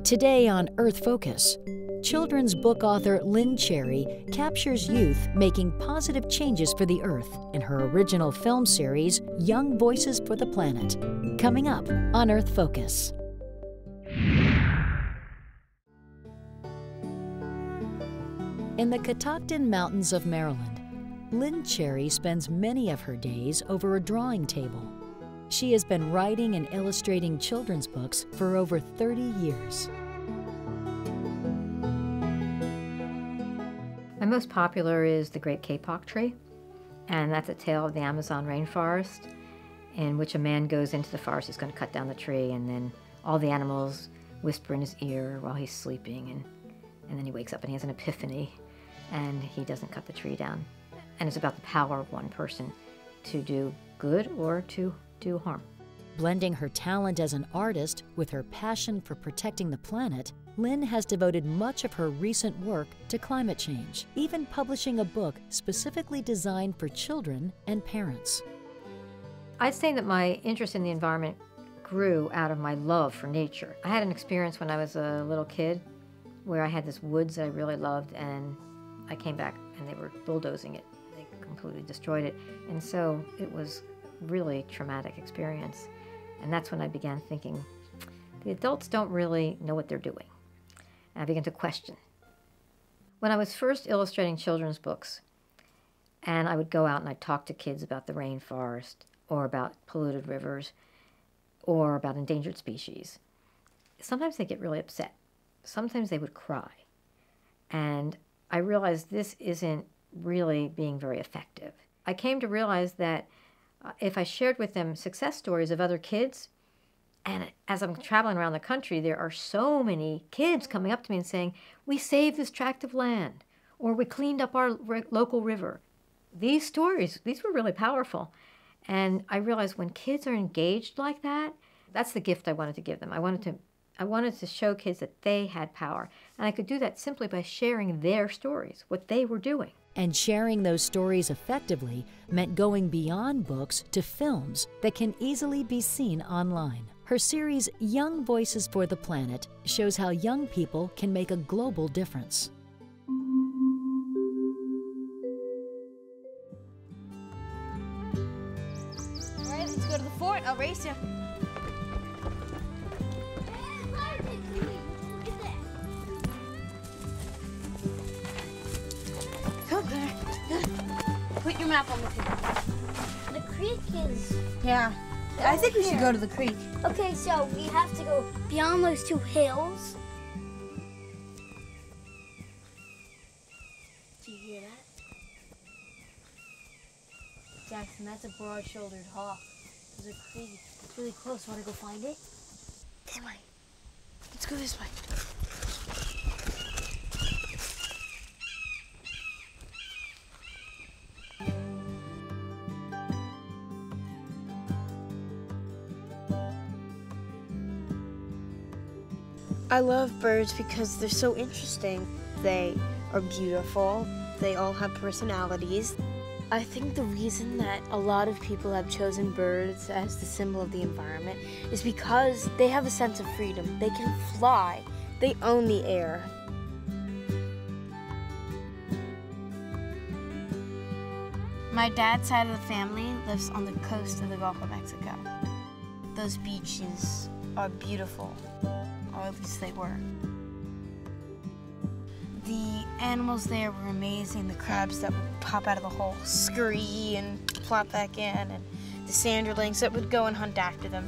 Today on Earth Focus, children's book author Lynn Cherry captures youth making positive changes for the Earth in her original film series, Young Voices for the Planet. Coming up on Earth Focus. In the Catoctin Mountains of Maryland, Lynn Cherry spends many of her days over a drawing table. She has been writing and illustrating children's books for over 30 years. My most popular is The Great Kapok Tree, and that's a tale of the Amazon rainforest in which a man goes into the forest. He's going to cut down the tree, and then all the animals whisper in his ear while he's sleeping, and then he wakes up and he has an epiphany, and he doesn't cut the tree down. And it's about the power of one person to do good or to do harm. Blending her talent as an artist with her passion for protecting the planet, Lynn has devoted much of her recent work to climate change, even publishing a book specifically designed for children and parents. I'd say that my interest in the environment grew out of my love for nature. I had an experience when I was a little kid where I had this woods that I really loved, and I came back and they were bulldozing it. They completely destroyed it. And so it was really traumatic experience. And that's when I began thinking, the adults don't really know what they're doing. And I began to question. When I was first illustrating children's books, and I would go out and I'd talk to kids about the rainforest, or about polluted rivers, or about endangered species, sometimes they get really upset. Sometimes they would cry. And I realized this isn't really being very effective. I came to realize that if I shared with them success stories of other kids, and as I'm traveling around the country, there are so many kids coming up to me and saying, we saved this tract of land, or we cleaned up our local river. These stories, these were really powerful. And I realized when kids are engaged like that, that's the gift I wanted to give them. I wanted to show kids that they had power. And I could do that simply by sharing their stories, what they were doing. And sharing those stories effectively meant going beyond books to films that can easily be seen online. Her series, Young Voices for the Planet, shows how young people can make a global difference. All right, let's go to the fort. I'll race you. Come, Claire. Put your map on the table. The creek is... Yeah. I think we should go to the creek. Okay, so we have to go beyond those two hills. Do you hear that? Jackson, that's a broad-shouldered hawk. There's a creek. It's really close. Want to go find it? This way. Let's go this way. I love birds because they're so interesting. They are beautiful. They all have personalities. I think the reason that a lot of people have chosen birds as the symbol of the environment is because they have a sense of freedom. They can fly. They own the air. My dad's side of the family lives on the coast of the Gulf of Mexico. Those beaches are beautiful. Or at least they were. The animals there were amazing. The crabs that would pop out of the hole, scurry and plop back in, and the sanderlings that would go and hunt after them,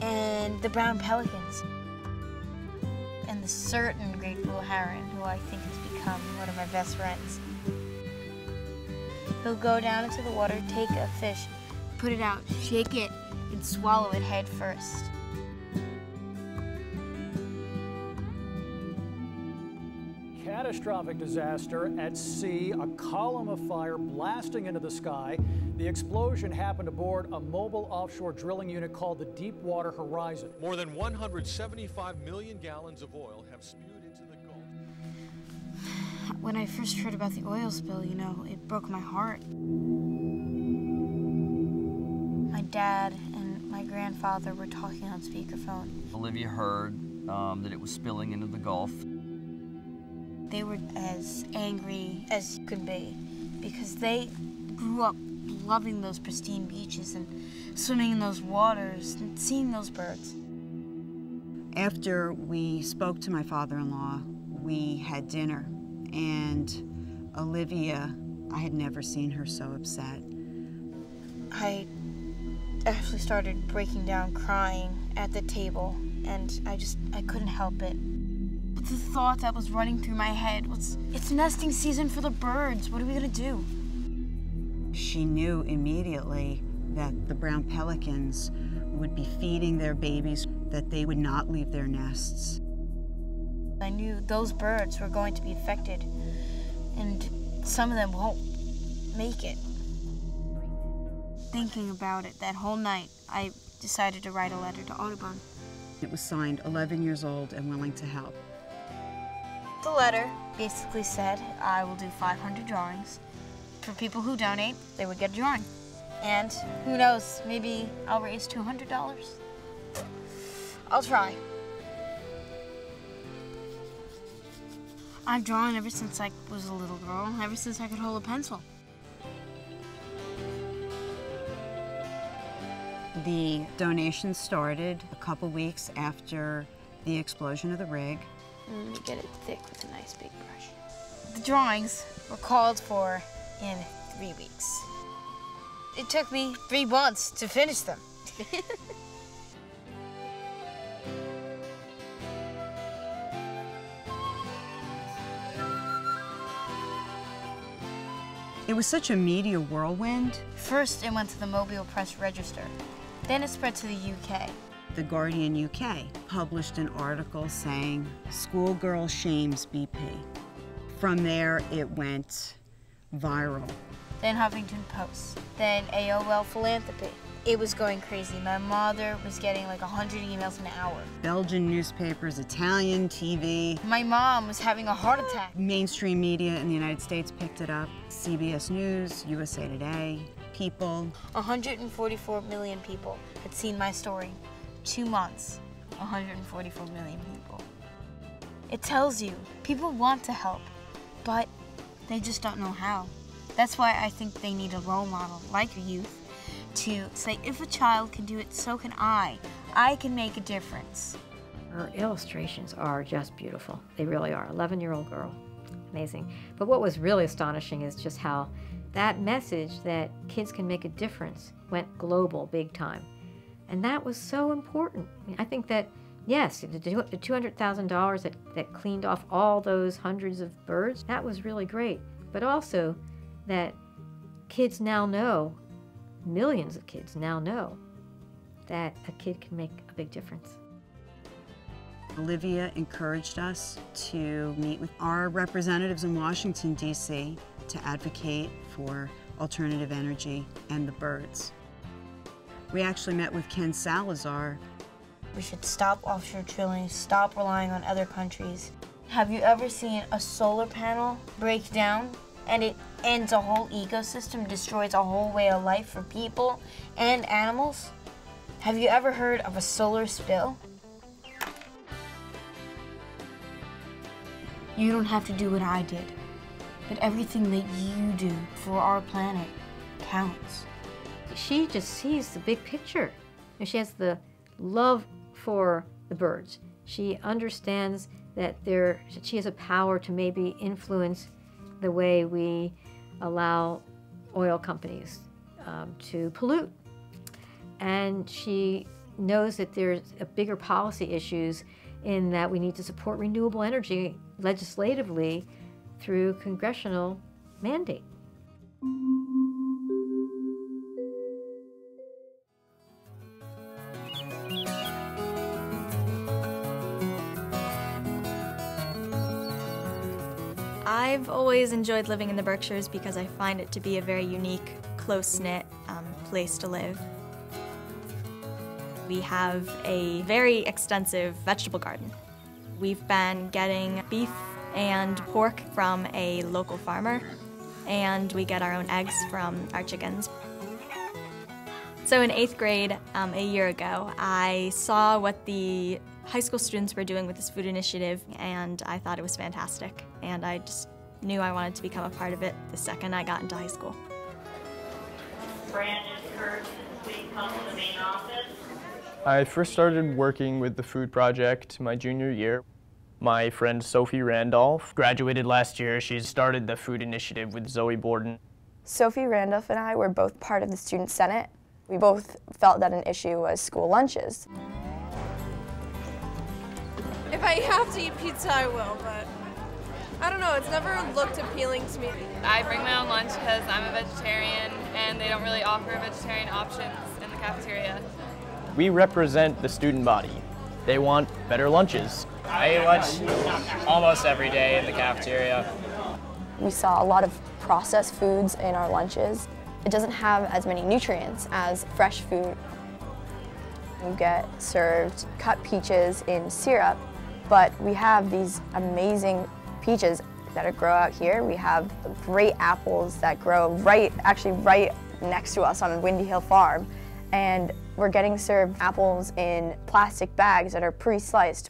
and the brown pelicans, and the certain great blue heron, who I think has become one of my best friends. He'll go down into the water, take a fish, put it out, shake it, and swallow it head first. Catastrophic disaster at sea, a column of fire blasting into the sky. The explosion happened aboard a mobile offshore drilling unit called the Deepwater Horizon. More than 175 million gallons of oil have spewed into the Gulf. When I first heard about the oil spill, you know, it broke my heart. My dad and my grandfather were talking on speakerphone. Olivia heard that it was spilling into the Gulf. They were as angry as could be because they grew up loving those pristine beaches and swimming in those waters and seeing those birds. After we spoke to my father-in-law, we had dinner, and Olivia, I had never seen her so upset. I actually started breaking down crying at the table, and I couldn't help it. But the thought that was running through my head was, it's nesting season for the birds. What are we gonna do? She knew immediately that the brown pelicans would be feeding their babies, that they would not leave their nests. I knew those birds were going to be affected, and some of them won't make it. Thinking about it that whole night, I decided to write a letter to Audubon. It was signed 11 years old and willing to help. The letter basically said I will do 500 drawings. For people who donate, they would get a drawing. And who knows, maybe I'll raise $200. I'll try. I've drawn ever since I was a little girl, ever since I could hold a pencil. The donation started a couple weeks after the explosion of the rig. Let me get it thick with a nice big brush. The drawings were called for in 3 weeks. It took me 3 months to finish them. It was such a media whirlwind. First, it went to the Mobile Press Register. Then it spread to the UK. The Guardian UK published an article saying, "Schoolgirl shames BP." From there, it went viral. Then Huffington Post. Then AOL Philanthropy. It was going crazy. My mother was getting like 100 emails an hour. Belgian newspapers, Italian TV. My mom was having a heart attack. Mainstream media in the United States picked it up. CBS News, USA Today, People. 144 million people had seen my story. 2 months, 144 million people. It tells you people want to help, but they just don't know how. That's why I think they need a role model like youth to say, if a child can do it, so can I. I can make a difference. Her illustrations are just beautiful. They really are. 11-year-old girl. Amazing. But what was really astonishing is just how that message that kids can make a difference went global big time. And that was so important. I mean, I think that, yes, the $200,000 that cleaned off all those hundreds of birds, that was really great. But also that kids now know, millions of kids now know, that a kid can make a big difference. Olivia encouraged us to meet with our representatives in Washington, D.C. to advocate for alternative energy and the birds. We actually met with Ken Salazar. We should stop offshore drilling, stop relying on other countries. Have you ever seen a solar panel break down and it ends a whole ecosystem, destroys a whole way of life for people and animals? Have you ever heard of a solar spill? You don't have to do what I did, but everything that you do for our planet counts. She just sees the big picture. And she has the love for the birds. She understands that she has a power to maybe influence the way we allow oil companies to pollute. And she knows that there's a bigger policy issues in that we need to support renewable energy legislatively through congressional mandate. I've always enjoyed living in the Berkshires because I find it to be a very unique, close-knit place to live. We have a very extensive vegetable garden. We've been getting beef and pork from a local farmer, and we get our own eggs from our chickens. So in 8th grade, a year ago, I saw what the high school students were doing with this food initiative, and I thought it was fantastic. And I just knew I wanted to become a part of it the second I got into high school. Brandon Kurtz, please come to the main office. I first started working with the food project my junior year. My friend Sophie Randolph graduated last year. She started the food initiative with Zoe Borden. Sophie Randolph and I were both part of the Student Senate. We both felt that an issue was school lunches. If I have to eat pizza, I will, but I don't know, it's never looked appealing to me. I bring my own lunch because I'm a vegetarian and they don't really offer vegetarian options in the cafeteria. We represent the student body. They want better lunches. I eat lunch almost every day in the cafeteria. We saw a lot of processed foods in our lunches. It doesn't have as many nutrients as fresh food. You get served cut peaches in syrup, but we have these amazing peaches that grow out here. We have great apples that grow right next to us on Windy Hill Farm. And we're getting served apples in plastic bags that are pre-sliced.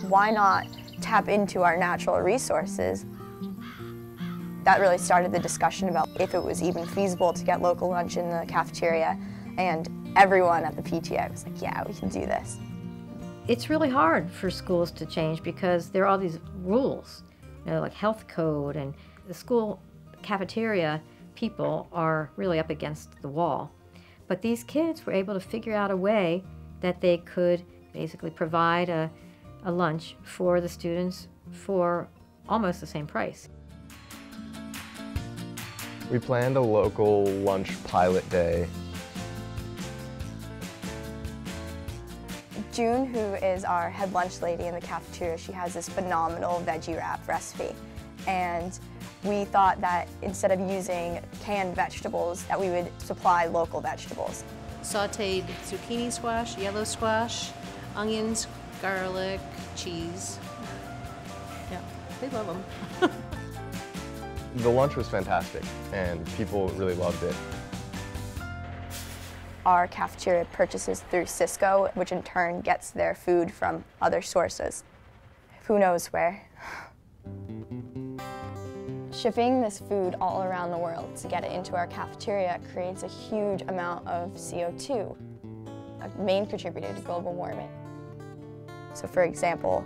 Why not tap into our natural resources? That really started the discussion about if it was even feasible to get local lunch in the cafeteria, and everyone at the PTA was like, yeah, we can do this. It's really hard for schools to change because there are all these rules, like health code, and the school cafeteria people are really up against the wall. But these kids were able to figure out a way that they could basically provide a lunch for the students for almost the same price. We planned a local lunch pilot day. June, who is our head lunch lady in the cafeteria, she has this phenomenal veggie wrap recipe. And we thought that instead of using canned vegetables, that we would supply local vegetables. Sauteed zucchini squash, yellow squash, onions, garlic, cheese. Yeah, they love them. The lunch was fantastic, and people really loved it. Our cafeteria purchases through Cisco, which in turn gets their food from other sources. Who knows where? Shipping this food all around the world to get it into our cafeteria creates a huge amount of CO2, a main contributor to global warming. So for example,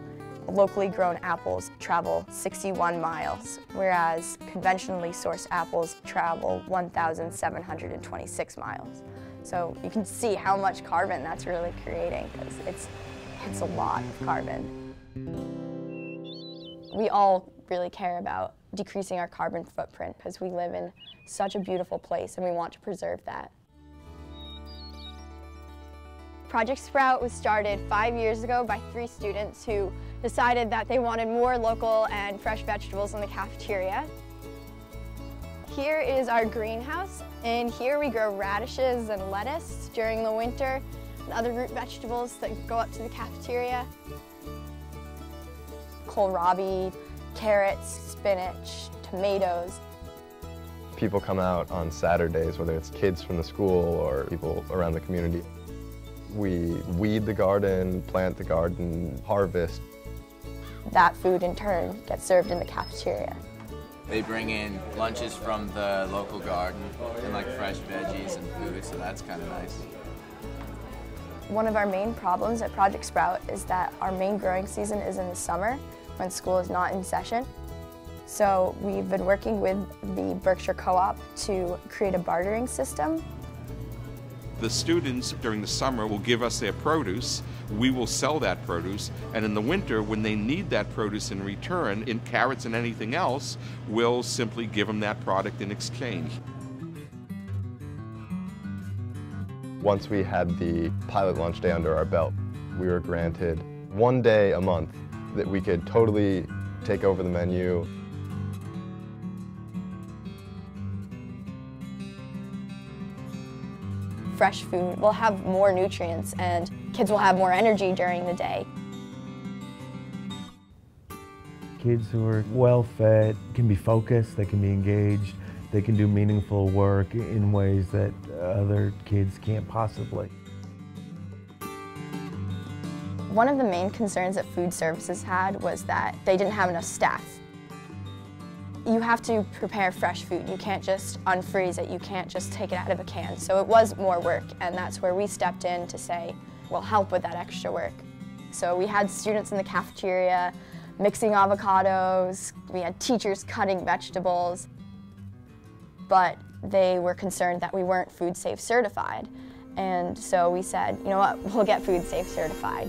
locally grown apples travel 61 miles, whereas conventionally sourced apples travel 1,726 miles. So you can see how much carbon that's really creating, because it's a lot of carbon. We all really care about decreasing our carbon footprint because we live in such a beautiful place and we want to preserve that. Project Sprout was started 5 years ago by 3 students who decided that they wanted more local and fresh vegetables in the cafeteria. Here is our greenhouse, and here we grow radishes and lettuce during the winter and other root vegetables that go up to the cafeteria. Kohlrabi, carrots, spinach, tomatoes. People come out on Saturdays, whether it's kids from the school or people around the community. We weed the garden, plant the garden, harvest. That food in turn gets served in the cafeteria. They bring in lunches from the local garden and like fresh veggies and food, so that's kind of nice. One of our main problems at Project Sprout is that our main growing season is in the summer when school is not in session. So we've been working with the Berkshire Co-op to create a bartering system. The students during the summer will give us their produce, we will sell that produce, and in the winter when they need that produce in return, in carrots and anything else, we'll simply give them that product in exchange. Once we had the pilot lunch day under our belt, we were granted 1 day a month that we could totally take over the menu. Fresh food will have more nutrients and kids will have more energy during the day. Kids who are well fed can be focused, they can be engaged, they can do meaningful work in ways that other kids can't possibly. One of the main concerns that food services had was that they didn't have enough staff. You have to prepare fresh food. You can't just unfreeze it. You can't just take it out of a can. So it was more work, and that's where we stepped in to say, we'll help with that extra work. So we had students in the cafeteria mixing avocados. We had teachers cutting vegetables. But they were concerned that we weren't food safe certified. And so we said, you know what, we'll get food safe certified.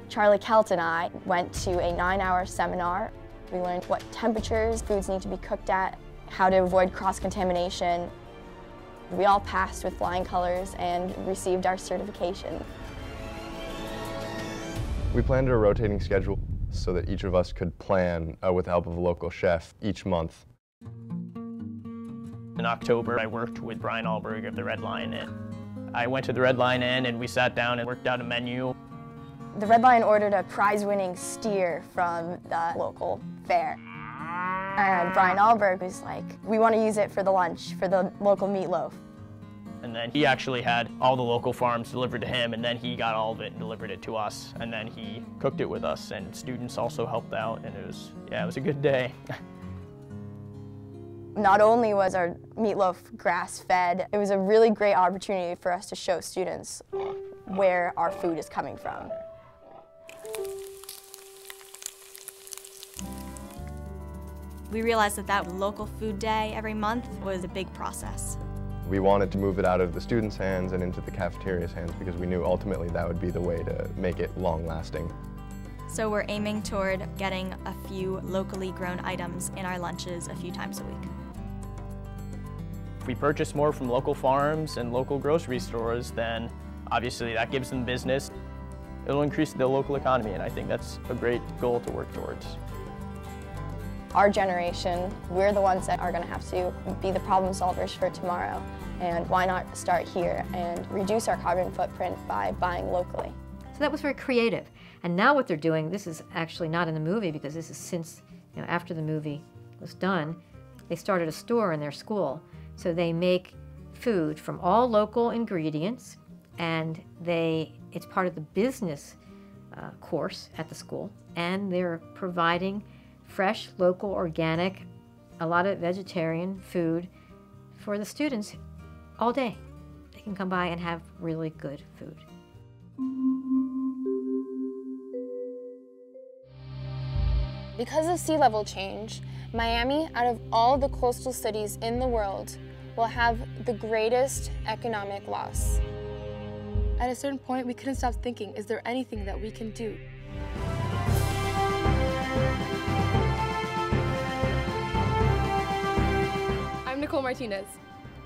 Charlie Kelt and I went to a 9-hour seminar. We learned what temperatures foods need to be cooked at, how to avoid cross-contamination. We all passed with flying colors and received our certification. We planned a rotating schedule so that each of us could plan with the help of a local chef each month. In October, I worked with Brian Alberg of the Red Lion Inn. I went to the Red Lion Inn and we sat down and worked out a menu. The Red Lion ordered a prize-winning steer from the local fair. And Brian Alberg was like, we want to use it for the lunch, for the local meatloaf. And then he actually had all the local farms delivered to him, and then he got all of it and delivered it to us. And then he cooked it with us, and students also helped out, and it was a good day. Not only was our meatloaf grass-fed, it was a really great opportunity for us to show students where our food is coming from. We realized that local food day every month was a big process. We wanted to move it out of the students' hands and into the cafeteria's hands because we knew ultimately that would be the way to make it long-lasting. So we're aiming toward getting a few locally grown items in our lunches a few times a week. If we purchase more from local farms and local grocery stores, then obviously that gives them business. It'll increase the local economy, and I think that's a great goal to work towards. Our generation, we're the ones that are going to have to be the problem solvers for tomorrow. And why not start here and reduce our carbon footprint by buying locally? So that was very creative. And now what they're doing, this is actually not in the movie because this is since, after the movie was done, they started a store in their school. So they make food from all local ingredients, and it's part of the business course at the school, and they're providing fresh, local, organic, a lot of vegetarian food for the students all day. They can come by and have really good food. Because of sea level change, Miami, out of all the coastal cities in the world, will have the greatest economic loss. At a certain point, we couldn't stop thinking, is there anything that we can do? I'm Nicole Martinez.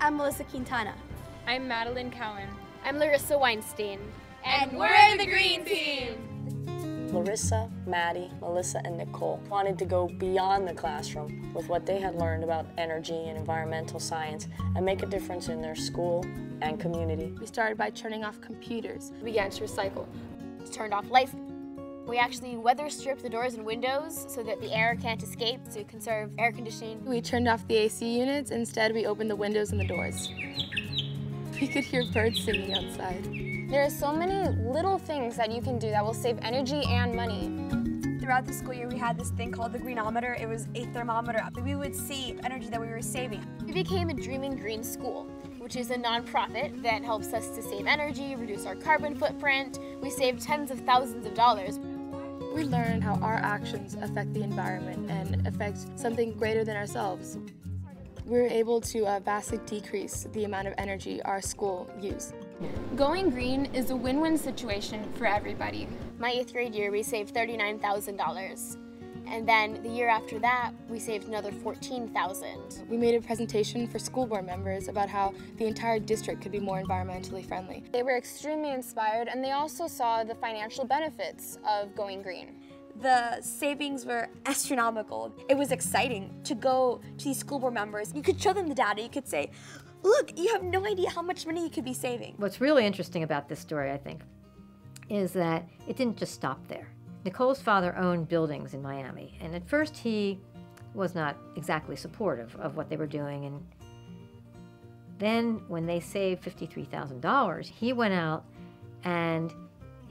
I'm Melissa Quintana. I'm Madeline Cowan. I'm Larissa Weinstein. And we're the Green Team! Larissa, Maddie, Melissa, and Nicole wanted to go beyond the classroom with what they had learned about energy and environmental science and make a difference in their school and community. We started by turning off computers. We began to recycle. Turned off lights. We actually weather stripped the doors and windows so that the air can't escape to conserve air conditioning. We turned off the AC units. Instead, we opened the windows and the doors. We could hear birds singing outside. There are so many little things that you can do that will save energy and money. Throughout the school year, we had this thing called the Greenometer. It was a thermometer. We would see energy that we were saving. We became a Dreaming Green School, which is a nonprofit that helps us to save energy, reduce our carbon footprint. We saved tens of thousands of dollars. We learned how our actions affect the environment and affect something greater than ourselves. We were able to vastly decrease the amount of energy our school used. Going green is a win-win situation for everybody. My 8th grade year, we saved $39,000. And then the year after that, we saved another $14,000. We made a presentation for school board members about how the entire district could be more environmentally friendly. They were extremely inspired, and they also saw the financial benefits of going green. The savings were astronomical. It was exciting to go to these school board members. You could show them the data. You could say, look, you have no idea how much money you could be saving. What's really interesting about this story, I think, is that it didn't just stop there. Nicole's father owned buildings in Miami, and at first he was not exactly supportive of what they were doing. And then when they saved $53,000, he went out and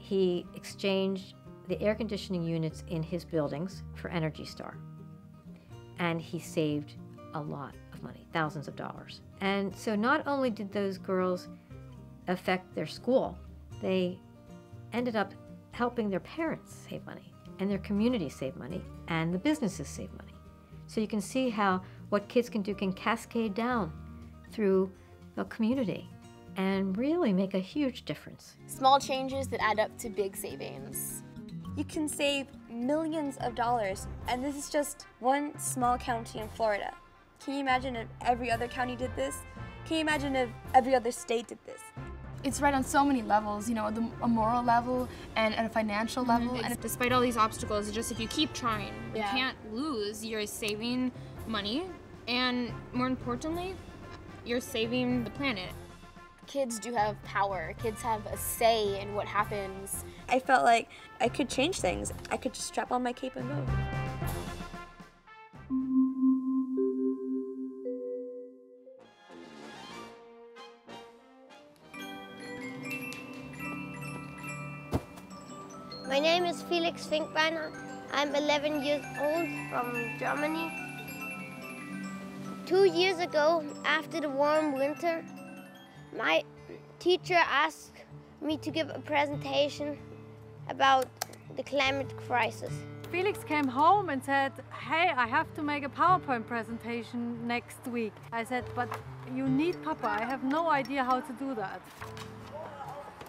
he exchanged the air conditioning units in his buildings for Energy Star. And he saved a lot of money, thousands of dollars. And so not only did those girls affect their school, they ended up helping their parents save money, and their community save money, and the businesses save money. So you can see how what kids can do can cascade down through the community and really make a huge difference. Small changes that add up to big savings. You can save millions of dollars, and this is just one small county in Florida. Can you imagine if every other county did this? Can you imagine if every other state did this? It's right on so many levels, you know, a moral level and at a financial level. And despite all these obstacles, just if you keep trying, you Yeah. can't lose. You're saving money, and more importantly, you're saving the planet. Kids do have power. Kids have a say in what happens. I felt like I could change things. I could just strap on my cape and go. My name is Felix Finkbeiner. I'm 11 years old from Germany. 2 years ago, after the warm winter, my teacher asked me to give a presentation about the climate crisis. Felix came home and said, hey, I have to make a PowerPoint presentation next week. I said, but you need Papa, I have no idea how to do that.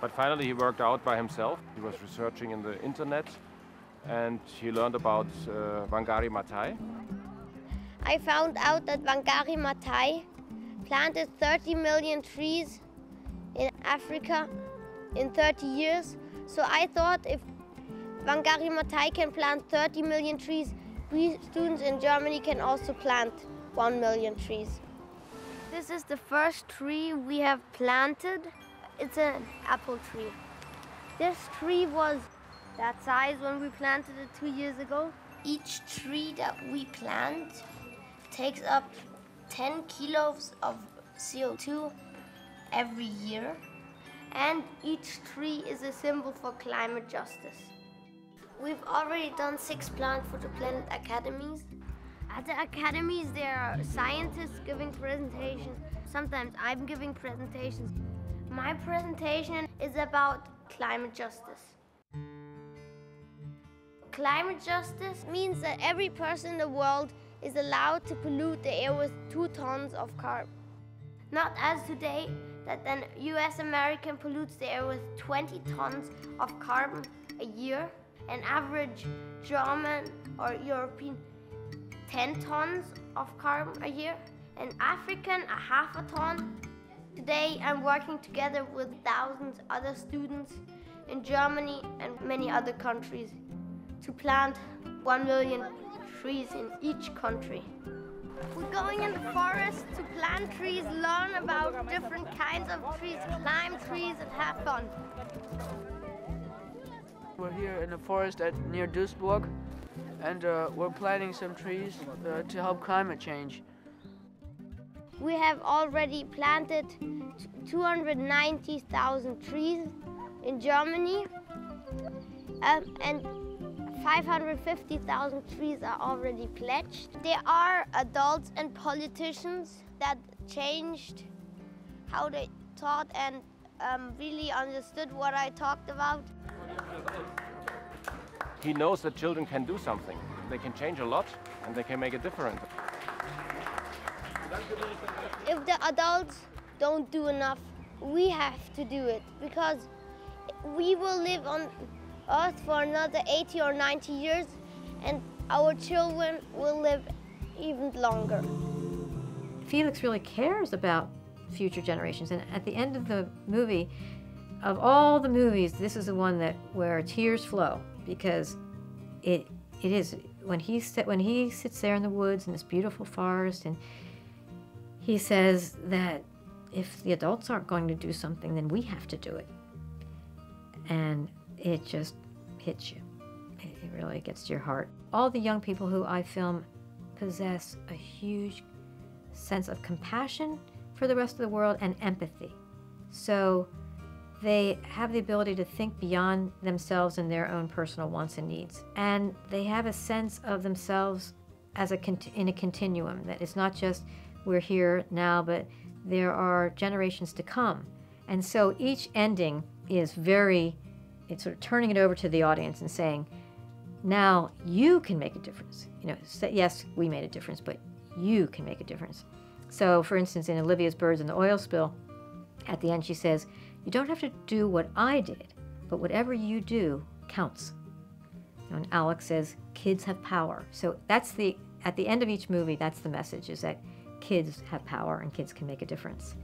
But finally he worked out by himself. He was researching in the internet and he learned about Wangari Maathai. I found out that Wangari Maathai planted 30 million trees in Africa in 30 years. So I thought if Wangari Maathai can plant 30 million trees, we students in Germany can also plant 1 million trees. This is the first tree we have planted. It's an apple tree. This tree was that size when we planted it 2 years ago. Each tree that we plant takes up 10 kilos of CO2 every year. And each tree is a symbol for climate justice. We've already done 6 Plant for the Planet academies. At the academies, there are scientists giving presentations. Sometimes I'm giving presentations. My presentation is about climate justice. Climate justice means that every person in the world is allowed to pollute the air with 2 tons of carbon. Not as today, that an US American pollutes the air with 20 tons of carbon a year. An average German or European 10 tons of carbon a year. An African, a half a ton. Today I'm working together with thousands other students in Germany and many other countries to plant 1 million trees in each country. We're going in the forest to plant trees, learn about different kinds of trees, climb trees and have fun. We're here in the forest near Duisburg, and we're planting some trees to help climate change. We have already planted 290,000 trees in Germany, and 550,000 trees are already pledged. There are adults and politicians that changed how they taught and really understood what I talked about. He knows that children can do something. They can change a lot and they can make a difference. If the adults don't do enough, we have to do it, because we will live on Earth for another 80 or 90 years, and our children will live even longer. Felix really cares about future generations, and at the end of the movie, of all the movies, this is the one where tears flow, because it is when he sits there in the woods in this beautiful forest, and he says that if the adults aren't going to do something, then we have to do it. And it just hits you. It really gets to your heart. All the young people who I film possess a huge sense of compassion for the rest of the world and empathy. So they have the ability to think beyond themselves and their own personal wants and needs. And they have a sense of themselves as in a continuum, that it's not just we're here now, but there are generations to come. And so each ending is it's sort of turning it over to the audience and saying, now you can make a difference. You know, yes, we made a difference, but you can make a difference. So for instance, in Olivia's Birds and the Oil Spill, at the end she says, you don't have to do what I did, but whatever you do counts. And Alex says, kids have power. So at the end of each movie, that's the message, is that kids have power and kids can make a difference.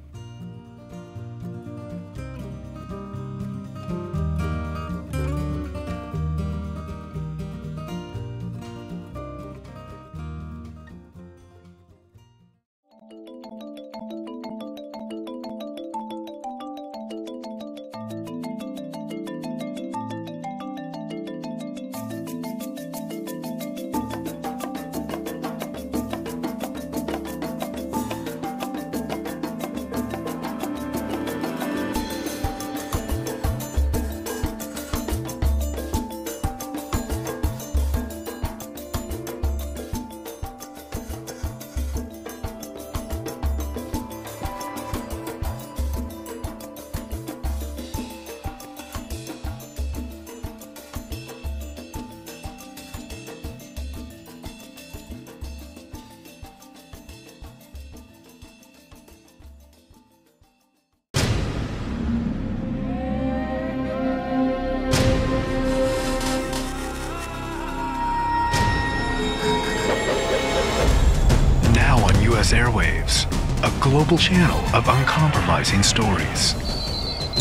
Airwaves, a global channel of uncompromising stories,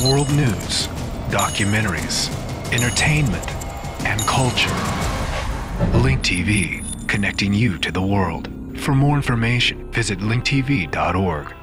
world news, documentaries, entertainment, and culture. Link TV, connecting you to the world. For more information, visit linktv.org.